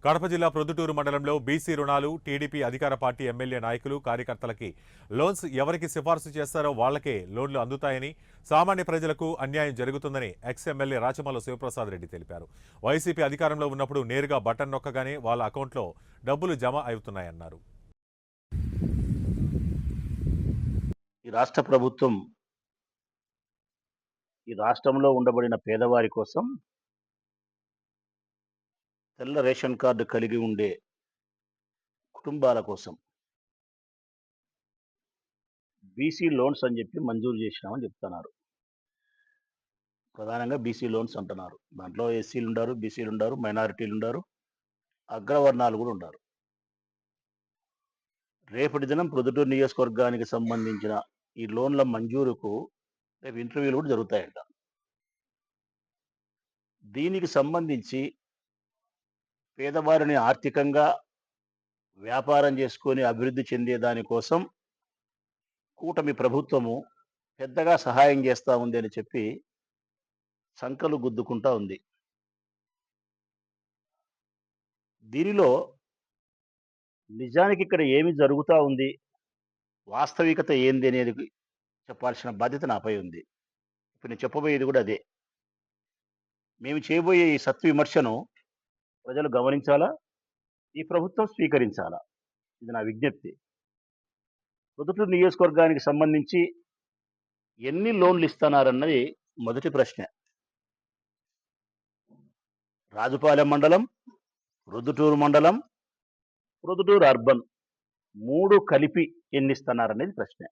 కడప జిల్లా ప్రొద్దుటూరు మండలంలో బీసీ రుణాలు టీడీపీ అధికార పార్టీ ఎమ్మెల్యే నాయకులు కార్యకర్తలకి లోన్స్ ఎవరికి సిఫార్సు చేస్తారో వాళ్లకే లోన్లు అందుతాయని, సామాన్య ప్రజలకు అన్యాయం జరుగుతుందని ఎక్స్ ఎమ్మెల్యే రాచమల్లు శివప్రసాద్ రెడ్డి తెలిపారు. వైసీపీ అధికారంలో ఉన్నప్పుడు నేరుగా బటన్ నొక్కగానే వాళ్ళ అకౌంట్లో డబ్బులు జమ అవుతున్నాయన్నారు. ఈ రాష్ట్ర ప్రభుత్వం ఈ రాష్ట్రంలో ఉండబడిన పేదవారి కోసం తెల్ల రేషన్ కార్డు కలిగి ఉండే కుటుంబాల కోసం బీసీ లోన్స్ అని చెప్పి మంజూరు చేసినామని చెప్తున్నారు. ప్రధానంగా బీసీ లోన్స్ అంటున్నారు. దాంట్లో ఎస్సీలు ఉండారు, బీసీలు ఉండారు, మైనారిటీలు ఉండారు, అగ్రవర్ణాలు కూడా ఉండారు. రేపటి దినం ప్రొద్దుటూరు నియోజకవర్గానికి సంబంధించిన ఈ లోన్ల మంజూరుకు రేపు ఇంటర్వ్యూలు కూడా జరుగుతాయంట. దీనికి సంబంధించి పేదవారిని ఆర్థికంగా వ్యాపారం చేసుకొని అభివృద్ధి చెందే దానికోసం కూటమి ప్రభుత్వము పెద్దగా సహాయం చేస్తూ ఉంది అని చెప్పి సంకలు గుద్దుకుంటా ఉంది. దీనిలో నిజానికి ఇక్కడ ఏమి జరుగుతూ ఉంది, వాస్తవికత ఏంది అనేది చెప్పాల్సిన బాధ్యత నాపై ఉంది. ఇప్పుడు నేను చెప్పబోయేది కూడా అదే. మేము చేయబోయే ఈ సత్విమర్శను ప్రజలు గమనించాలా, ఈ ప్రభుత్వం స్వీకరించాలా, ఇది నా విజ్ఞప్తి. ప్రొద్దుటూరు నియోజకవర్గానికి సంబంధించి ఎన్ని లోన్లు ఇస్తున్నారన్నది మొదటి ప్రశ్న. రాజుపాలెం మండలం, ప్రొద్దుటూరు మండలం, ప్రొద్దుటూరు అర్బన్ 3 కలిపి ఎన్ని ఇస్తున్నారనేది ప్రశ్న.